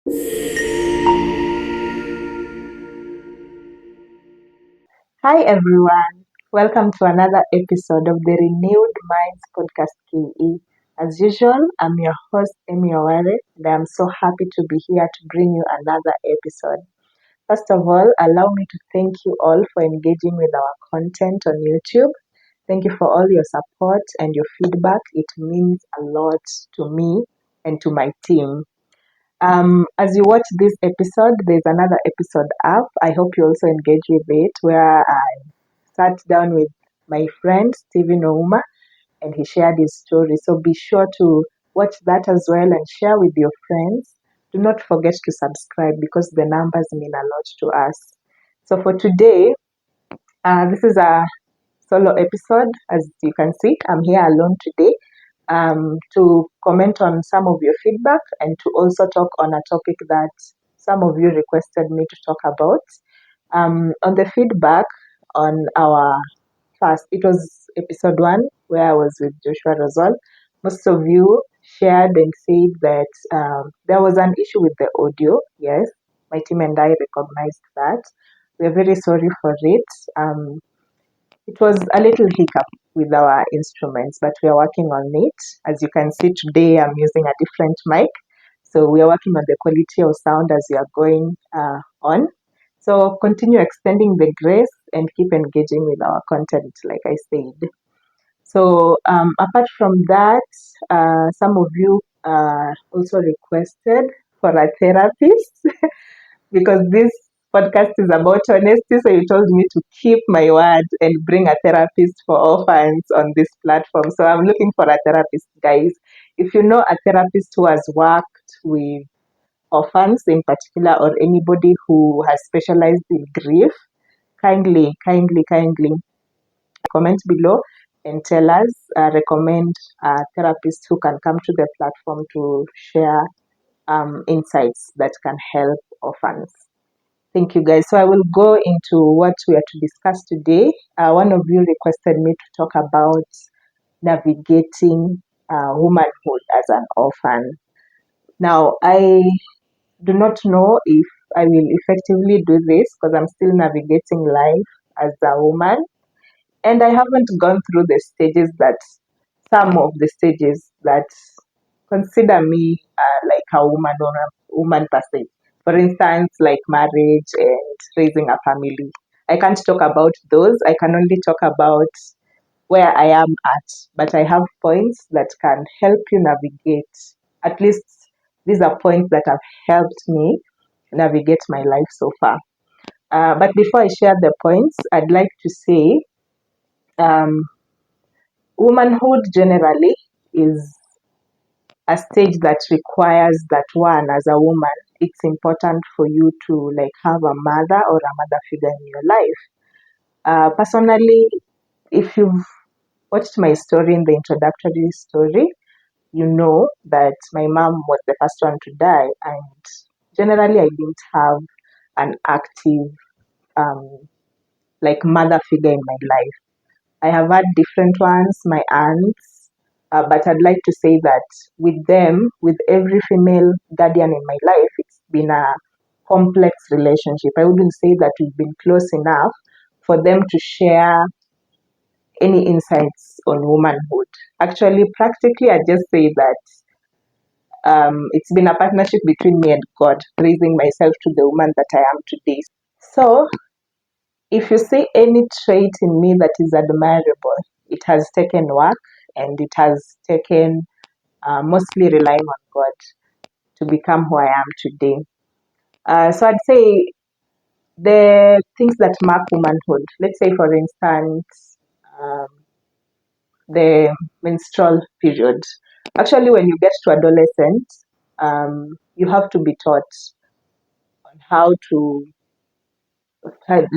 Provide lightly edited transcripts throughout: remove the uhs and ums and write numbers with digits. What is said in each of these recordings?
Hi everyone, welcome to another episode of the Renewed Minds Podcast KE. As usual, I'm your host Amy Oware, and I'm so happy to be here to bring you another episode. First of all, allow me to thank you all for engaging with our content on YouTube. Thank you for all your support and your feedback. It means a lot to me and to my team. As you watch this episode, there's another episode up. I hope you also engage with it, where I sat down with my friend Stephen Ouma and he shared his story. So be sure to watch that as well and share with your friends. Do not forget to subscribe because the numbers mean a lot to us. So for today, this is a solo episode. As you can see, I'm here alone today to comment on some of your feedback and to also talk on a topic that some of you requested me to talk about. On the feedback on our first, it was episode 1 where I was with Joshua Rosal. Most of you shared and said that there was an issue with the audio. Yes, my team and I recognized that. We're very sorry for it. It was a little hiccup with our instruments, but we are working on it. As you can see today, I'm using a different mic. So we are working on the quality of sound as we are going on. So continue extending the grace and keep engaging with our content, like I said. So apart from that, some of you also requested for a therapist because this podcast is about honesty. So you told me to keep my word and bring a therapist for orphans on this platform. So I'm looking for a therapist, guys. If you know a therapist who has worked with orphans in particular or anybody who has specialized in grief, kindly comment below and tell us, recommend a therapist who can come to the platform to share insights that can help orphans. Thank you, guys. So I will go into what we are to discuss today. One of you requested me to talk about navigating womanhood as an orphan. Now, I do not know if I will effectively do this because I'm still navigating life as a woman, and I haven't gone through the stages that some of the stages that consider me like a woman or a woman per se. For instance, like marriage and raising a family. I can't talk about those. I can only talk about where I am at. But I have points that can help you navigate. At least these are points that have helped me navigate my life so far. But before I share the points, I'd like to say um, womanhood generally is a stage that requires that one as a woman, it's important for you to like have a mother or a mother figure in your life. Personally, if you've watched my story in the introductory story, you know that my mom was the first one to die, and generally I didn't have an active like mother figure in my life. I have had different ones, my aunts, but I'd like to say that with them, with every female guardian in my life, it's been a complex relationship. I wouldn't say that we've been close enough for them to share any insights on womanhood. Actually, practically, I just say that it's been a partnership between me and God, raising myself to the woman that I am today. So, if you see any trait in me that is admirable, it has taken work and it has taken mostly relying on God to become who I am today. So I'd say the things that mark womanhood, let's say for instance, um, the menstrual period. Actually, when you get to adolescence, you have to be taught on how to,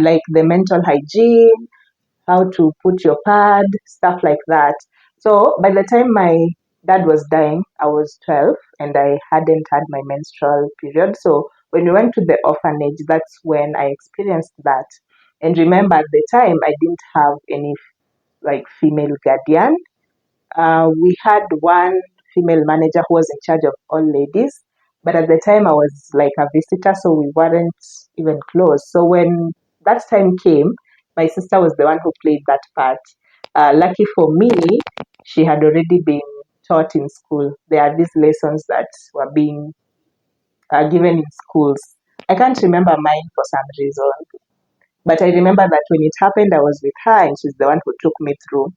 like the mental hygiene, how to put your pad, stuff like that. So by the time my dad was dying, I was 12 and I hadn't had my menstrual period. So when we went to the orphanage, that's when I experienced that. And remember, at the time, I didn't have any like female guardian. We had one female manager who was in charge of all ladies, But at the time, I was like a visitor, so we weren't even close. So when that time came, my sister was the one who played that part. Lucky for me, she had already been taught in school. There are these lessons that were being given in schools. I can't remember mine for some reason, but I remember that when it happened, I was with her and she's the one who took me through.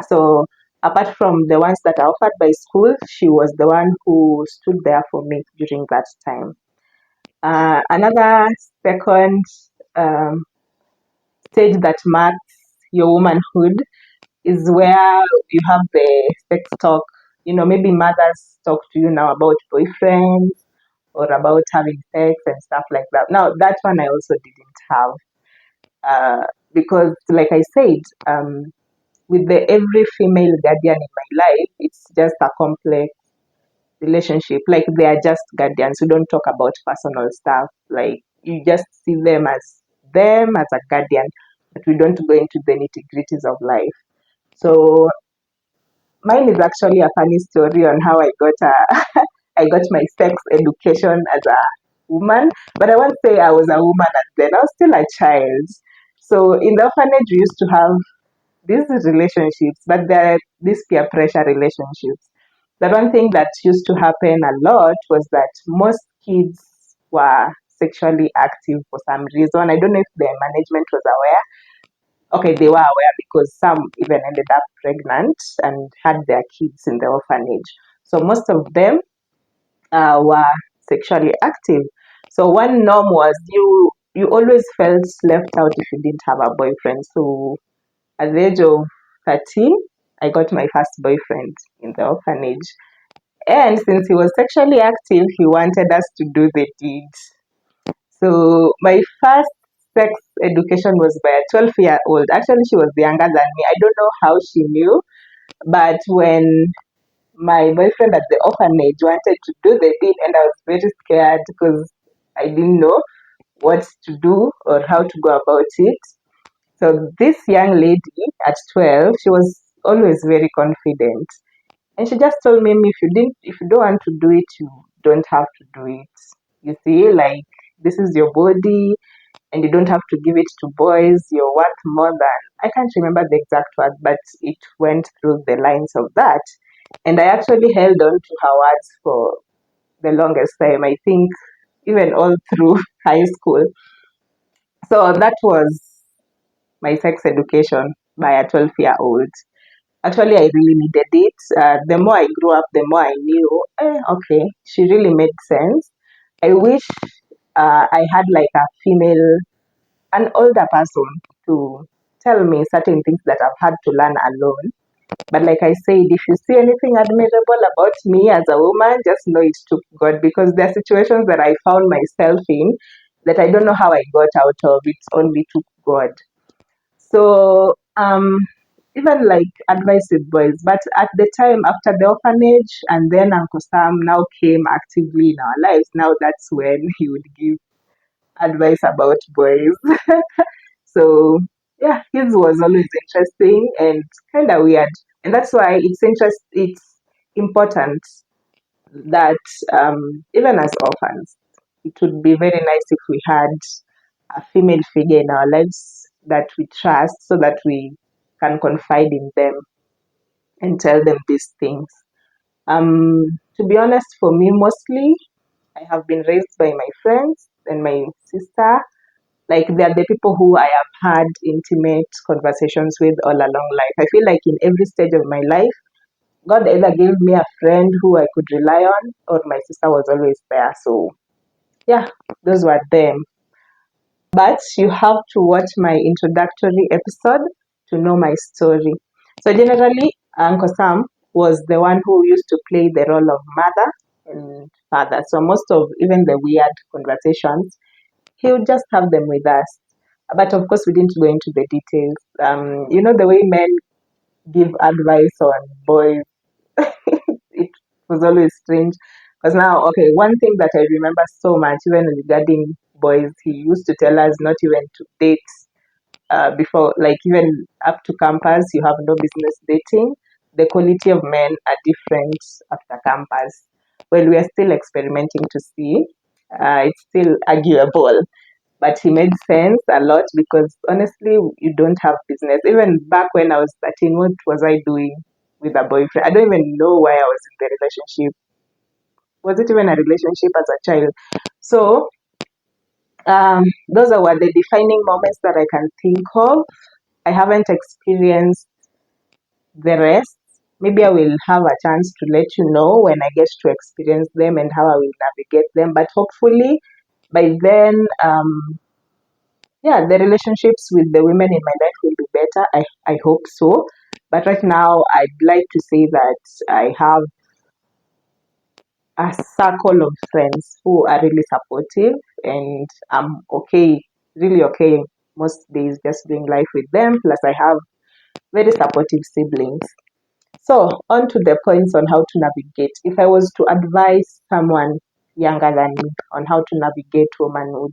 So apart from the ones that are offered by school, she was the one who stood there for me during that time. Another second um, stage that marks your womanhood is where you have the sex talk. You know, maybe mothers talk to you now about boyfriends or about having sex and stuff like that. Now, that one I also didn't have because, like I said, with the every female guardian in my life, it's just a complex relationship. Like they are just guardians. We don't talk about personal stuff. Like you just see them as a guardian, but we don't go into the nitty gritties of life. So mine is actually a funny story on how I got I got my sex education as a woman, but I won't say I was a woman at then. I was still a child. So in the orphanage, we used to have these relationships, but they're these peer pressure relationships. The one thing that used to happen a lot was that most kids were sexually active for some reason. I don't know if the management was aware. Okay, they were aware because some even ended up pregnant and had their kids in the orphanage. So most of them were sexually active. So one norm was you always felt left out if you didn't have a boyfriend. So at the age of 13, I got my first boyfriend in the orphanage. And since he was sexually active, he wanted us to do the deed. So my first sex education was by a 12-year-old. Actually, she was younger than me. I don't know how she knew, but when my boyfriend at the orphanage wanted to do the deed, and I was very scared because I didn't know what to do or how to go about it. So this young lady at 12, she was always very confident. And she just told me, if you don't want to do it, you don't have to do it. You see, like this is your body and you don't have to give it to boys. You're worth more than, I can't remember the exact word, but it went through the lines of that. And I actually held on to her words for the longest time. I think even all through high school. So that was my sex education by a 12-year-old. Actually, I really needed it. The more I grew up, the more I knew, okay, she really made sense. I wish I had like a female, an older person to tell me certain things that I've had to learn alone. But like I said, if you see anything admirable about me as a woman, just know it took God because there are situations that I found myself in that I don't know how I got out of. It only took God. So even like advice with boys, but at the time after the orphanage and then Uncle Sam now came actively in our lives. Now that's when he would give advice about boys. So yeah, his was always interesting and kind of weird, and that's why it's important that even as orphans, it would be very nice if we had a female figure in our lives that we trust so that we can confide in them and tell them these things. To be honest, for me, mostly I have been raised by my friends and my sister. Like they're the people who I have had intimate conversations with all along life. I feel like in every stage of my life, God either gave me a friend who I could rely on, or my sister was always there. So yeah, those were them. But you have to watch my introductory episode to know my story. So generally, Uncle Sam was the one who used to play the role of mother and father. So most of even the weird conversations, he would just have them with us. But of course, we didn't go into the details. You know the way men give advice on boys, it was always strange. Because now, okay, one thing that I remember so much, even regarding boys, he used to tell us not even to date before, like even up to campus, you have no business dating. The quality of men are different after campus. Well, we are still experimenting to see. It's still arguable, but he made sense a lot because honestly, you don't have business. Even back when I was 13, what was I doing with a boyfriend? I don't even know why I was in the relationship. Was it even a relationship as a child? So, those were the defining moments that I can think of. I haven't experienced the rest. Maybe I will have a chance to let you know when I get to experience them and how I will navigate them. But hopefully, by then, yeah, the relationships with the women in my life will be better. I hope so. But right now, I'd like to say that I have a circle of friends who are really supportive, and I'm okay, really okay most days just doing life with them. Plus, I have very supportive siblings. So, on to the points on how to navigate. If I was to advise someone younger than me on how to navigate womanhood,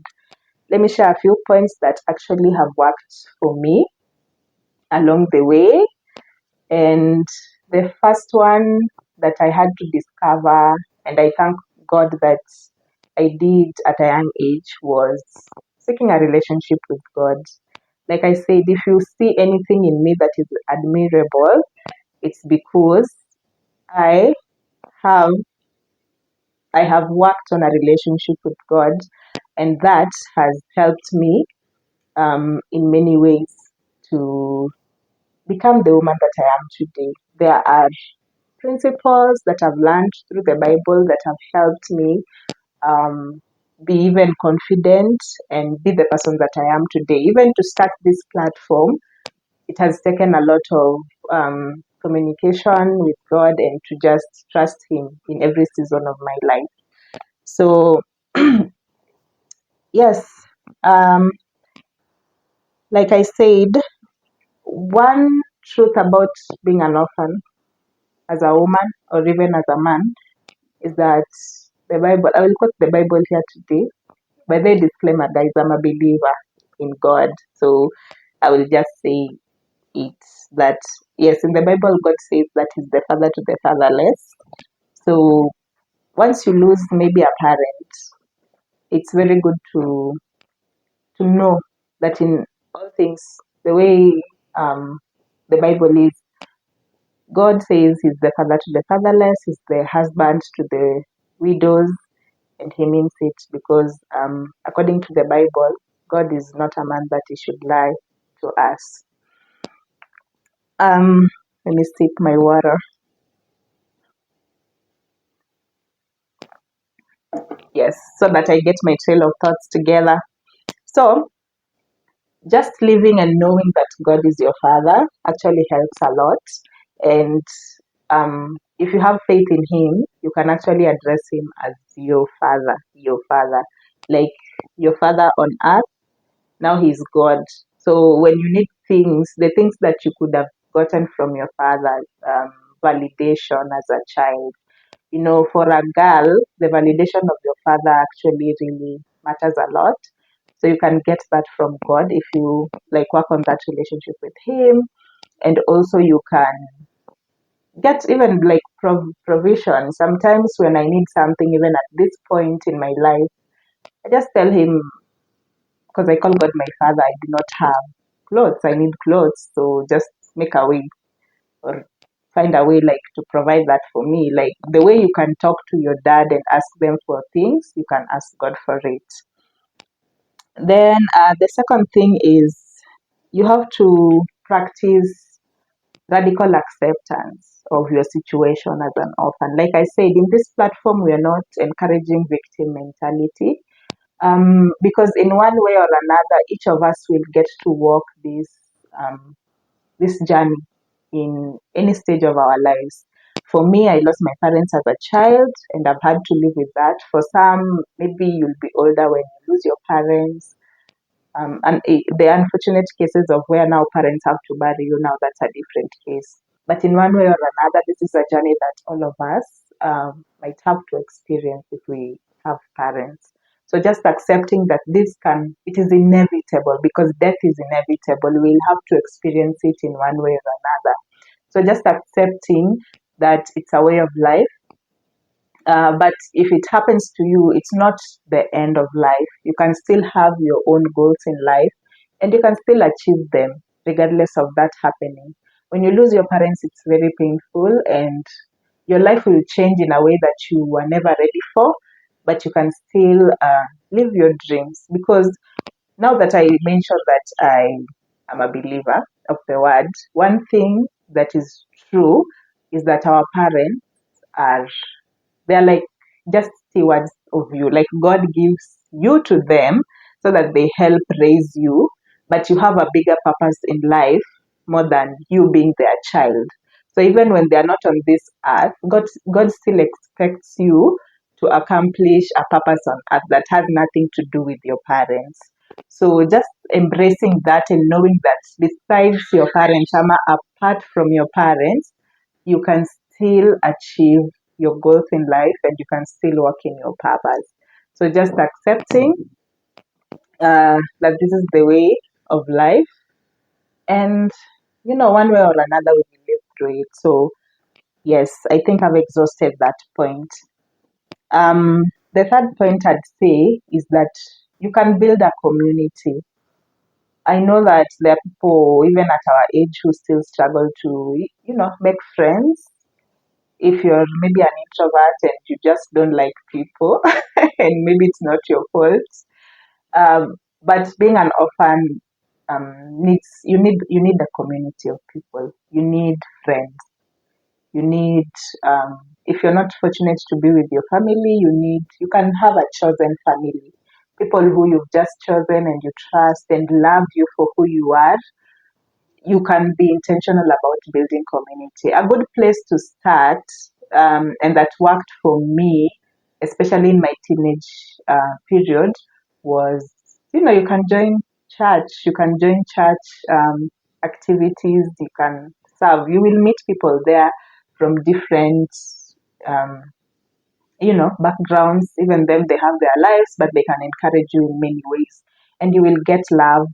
let me share a few points that actually have worked for me along the way. And the first one that I had to discover, and I thank God that I did at a young age, was seeking a relationship with God. Like I said, if you see anything in me that is admirable, it's because I have I have worked on a relationship with God, and that has helped me in many ways to become the woman that I am today. There are principles that I've learned through the Bible that have helped me um, be even confident and be the person that I am today. Even to start this platform, it has taken a lot of communication with God and to just trust Him in every season of my life. So, yes, um, like I said, one truth about being an orphan as a woman or even as a man is that the Bible, I will quote the Bible here today. By the disclaimer, guys, I'm a believer in God. So I will just say it that, yes, in the Bible, God says that He's the father to the fatherless. So once you lose maybe a parent, it's very good to know that in all things, the way um, the Bible is, God says He's the father to the fatherless, He's the husband to the widows, and He means it because, according to the Bible, God is not a man that He should lie to us. Let me sip my water. Yes, so that I get my trail of thoughts together. So, just living and knowing that God is your father actually helps a lot. And if you have faith in Him, you can actually address Him as your father, like your father on earth. Now He's God. So when you need things, the things that you could have gotten from your father, validation as a child, for a girl, the validation of your father actually really matters a lot. So you can get that from God if you like work on that relationship with Him, and also you can get even like provision. Sometimes when I need something, even at this point in my life, I just tell Him because I call God my Father. I do not have clothes. I need clothes, so just make a way or find a way like to provide that for me. Like the way you can talk to your dad and ask them for things, you can ask God for it. Then the second thing is you have to practice radical acceptance of your situation as an orphan. Like I said, in this platform, we are not encouraging victim mentality because in one way or another, each of us will get to walk um, this journey in any stage of our lives. For me, I lost my parents as a child and I've had to live with that. For some, maybe you'll be older when you lose your parents. The unfortunate cases of where now parents have to bury you, now that's a different case. But in one way or another, this is a journey that all of us might have to experience if we have parents. So just accepting that it is inevitable because death is inevitable. We'll have to experience it in one way or another. So just accepting that it's a way of life But if it happens to you, it's not the end of life. You can still have your own goals in life and you can still achieve them regardless of that happening. When you lose your parents, it's very painful and your life will change in a way that you were never ready for, but you can still live your dreams. Because now that I mentioned that I am a believer of the word, one thing that is true is that our parents are, they're like just stewards of you. Like God gives you to them so that they help raise you, but you have a bigger purpose in life more than you being their child. So even when they are not on this earth, God still expects you to accomplish a purpose on earth that has nothing to do with your parents. So just embracing that and knowing that besides your parents, Shama, apart from your parents, you can still achieve your goals in life and you can still work in your purpose. So just accepting that this is the way of life, and one way or another we will live through it. So yes, I think I've exhausted that point. The third point I'd say is that you can build a community. I know that there are people even at our age who still struggle to, make friends. If you're maybe an introvert and you just don't like people, and maybe it's not your fault, but being an orphan needs you need a community of people. You need friends. You need if you're not fortunate to be with your family, you can have a chosen family, people who you've just chosen and you trust and love you for who you are. You can be intentional about building community. A good place to start, and that worked for me, especially in my teenage period, was you can join church. You can join church activities. You can serve. You will meet people there from different um, backgrounds. Even them, they have their lives, but they can encourage you in many ways, and you will get love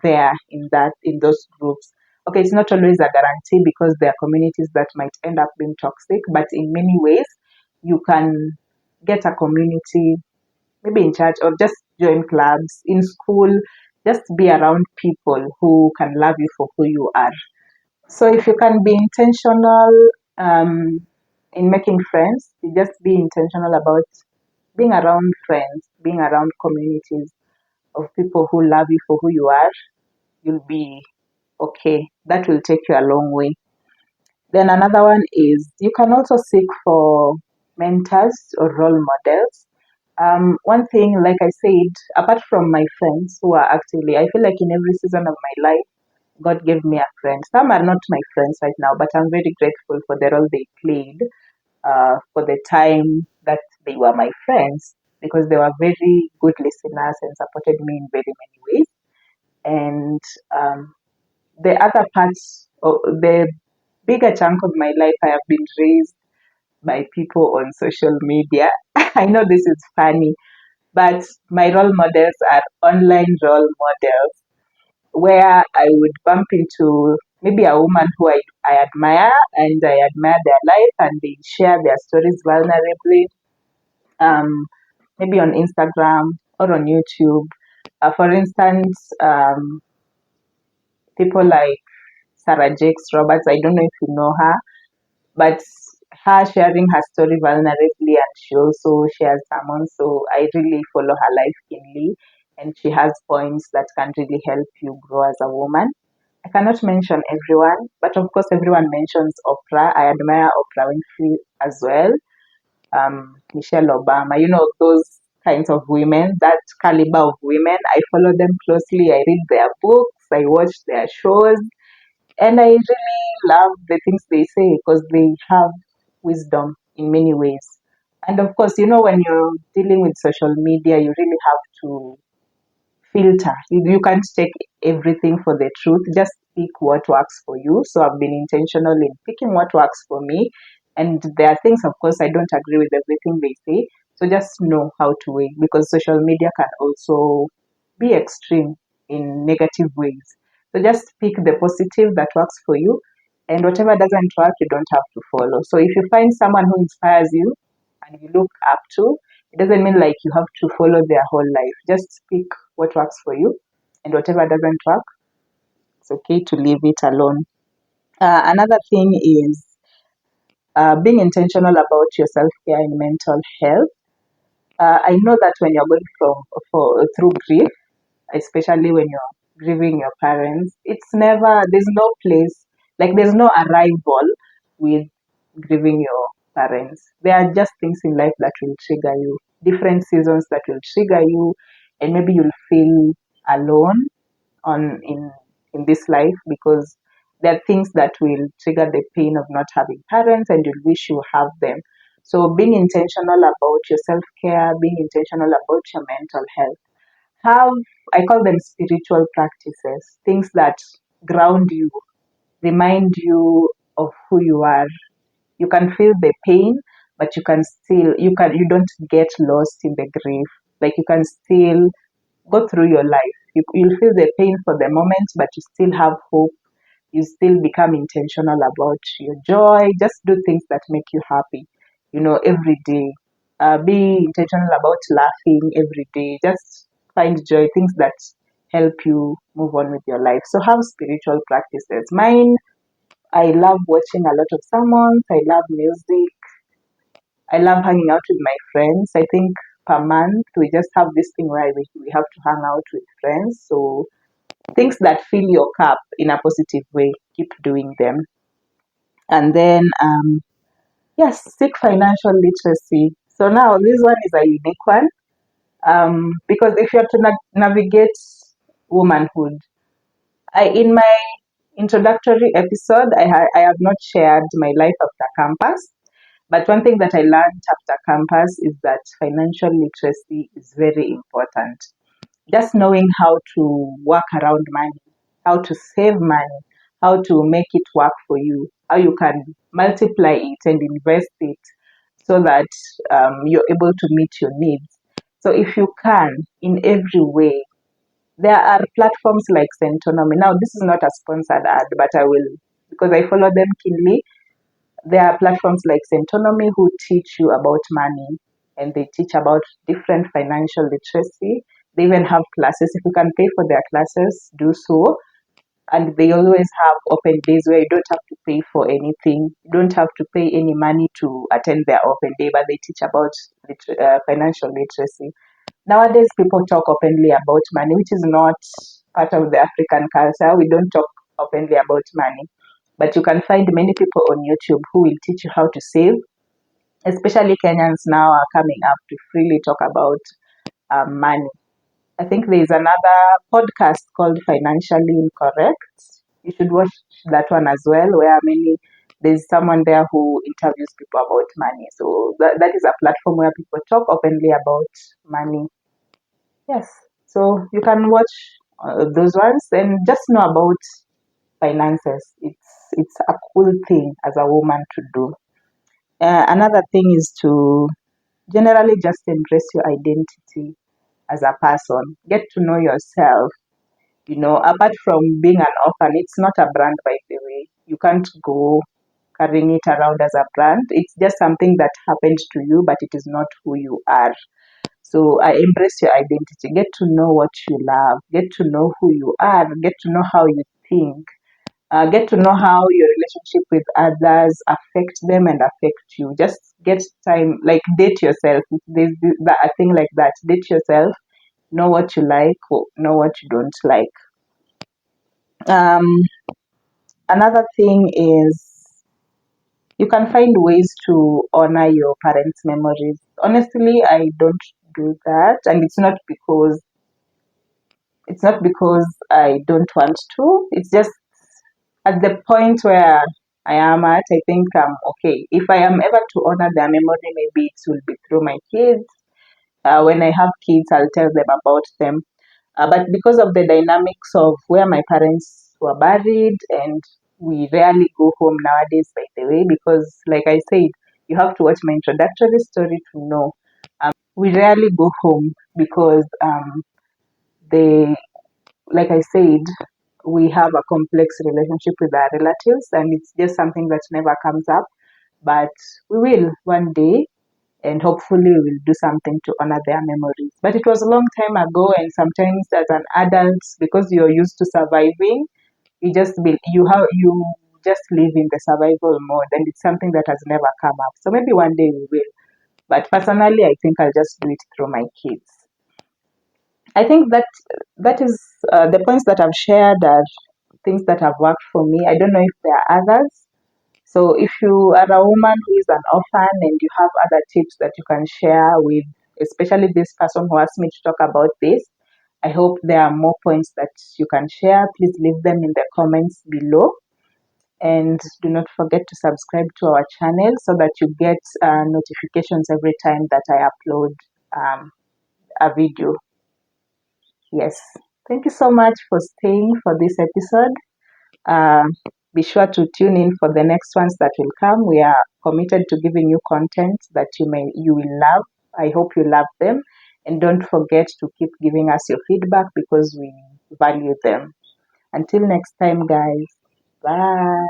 there in those groups. Okay, it's not always a guarantee because there are communities that might end up being toxic, but in many ways, you can get a community, maybe in church or just join clubs in school. Just be around people who can love you for who you are. So if you can be intentional in making friends, you just be intentional about being around friends, being around communities of people who love you for who you are, you'll be okay. That will take you a long way. Then another one is you can also seek for mentors or role models. One thing, like I said, apart from my friends who are actively, I feel like in every season of my life, God gave me a friend. Some are not my friends right now, but I'm very grateful for the role they played, for the time that they were my friends, because they were very good listeners and supported me in very many ways. And the other parts, or the bigger chunk of my life, I have been raised by people on social media. I know this is funny, but my role models are online role models where I would bump into maybe a woman who I admire and I admire their life and they share their stories vulnerably, um, maybe on Instagram or on YouTube. For instance, people like Sarah Jakes Roberts, I don't know if you know her, but her sharing her story vulnerably and she also shares sermons. So I really follow her life keenly and she has points that can really help you grow as a woman. I cannot mention everyone, but of course everyone mentions Oprah. I admire Oprah Winfrey as well. Michelle Obama, those kinds of women, that caliber of women. I follow them closely. I read their books. I watch their shows. And I really love the things they say because they have wisdom in many ways. And of course, when you're dealing with social media, you really have to filter. You can't take everything for the truth. Just pick what works for you. So I've been intentional in picking what works for me. And there are things, of course, I don't agree with everything they say. So just know how to weigh because social media can also be extreme in negative ways. So just pick the positive that works for you. And whatever doesn't work, you don't have to follow. So if you find someone who inspires you, and you look up to. It doesn't mean like you have to follow their whole life. Just pick what works for you, and whatever doesn't work, it's okay to leave it alone. Another thing is being intentional about your self care and mental health. I know that when you're going through grief, especially when you're grieving your parents, there's no place, like there's no arrival with grieving your parents. There are just things in life that will trigger you, different seasons that will trigger you, and maybe you'll feel alone on in this life because there are things that will trigger the pain of not having parents and you wish you have them. So being intentional about your self-care, being intentional about your mental health, have, I call them spiritual practices, things that ground you, remind you of who you are. You can feel the pain, but you don't get lost in the grief. Like you can still go through your life. You'll feel the pain for the moment, but you still have hope. You still become intentional about your joy. Just do things that make you happy, every day. Be intentional about laughing every day. Just find joy, things that help you move on with your life. So have spiritual practices. Mine, I love watching a lot of sermons. I love music. I love hanging out with my friends. I think per month we just have this thing where we have to hang out with friends. So things that fill your cup in a positive way, keep doing them. And then, yes, seek financial literacy. So now this one is a unique one because if you have to navigate womanhood, in my introductory episode, I have not shared my life after campus. But one thing that I learned after campus is that financial literacy is very important. Just knowing how to work around money, how to save money, how to make it work for you, how you can multiply it and invest it so that you're able to meet your needs. So if you can, in every way, there are platforms like Centonomy. Now, this is not a sponsored ad, but I will, because I follow them keenly. There are platforms like Centonomy who teach you about money and they teach about different financial literacy. They even have classes. If you can pay for their classes, do so. And they always have open days where you don't have to pay for anything. You don't have to pay any money to attend their open day, but they teach about financial literacy. Nowadays, people talk openly about money, which is not part of the African culture. We don't talk openly about money. But you can find many people on YouTube who will teach you how to save. Especially Kenyans now are coming up to freely talk about money. I think there is another podcast called Financially Incorrect. You should watch that one as well, where there's someone there who interviews people about money. So that is a platform where people talk openly about money. Yes. So you can watch those ones and just know about finances. It's a cool thing as a woman to do. Another thing is to generally just embrace your identity as a person. Get to know yourself. Apart from being an orphan, it's not a brand, by the way. You can't go carrying it around as a brand. It's just something that happened to you, but it is not who you are. So I embrace your identity. Get to know what you love. Get to know who you are. Get to know how you think. Get to know how your relationship with others affect them and affect you. Just get time, like date yourself. There's a thing like that. Date yourself. Know what you like. Know what you don't like. Um, Another thing is you can find ways to honor your parents' memories. Honestly, I don't do that, and it's not because I don't want to. It's just at the point where I am at, I think I'm okay. If I am ever to honor their memory, maybe it will be through my kids. When I have kids, I'll tell them about them. But because of the dynamics of where my parents were buried, and we rarely go home nowadays, by the way, because like I said, you have to watch my introductory story to know. We rarely go home because they like I said, we have a complex relationship with our relatives, and it's just something that never comes up. But we will one day. and hopefully we'll do something to honor their memories. But it was a long time ago, and sometimes as an adult, because you're used to surviving, you just live in the survival mode, and it's something that has never come up. So maybe one day we will. But personally, I think I'll just do it through my kids. I think that is the points that I've shared are things that have worked for me. I don't know if there are others. So if you are a woman who is an orphan and you have other tips that you can share with, especially this person who asked me to talk about this, I hope there are more points that you can share. Please leave them in the comments below. And do not forget to subscribe to our channel so that you get notifications every time that I upload a video. Yes. Thank you so much for staying for this episode. Uh, be sure to tune in for the next ones that will come. We are committed to giving you content that you will love. I hope you love them. And don't forget to keep giving us your feedback because we value them. Until next time, guys. Bye.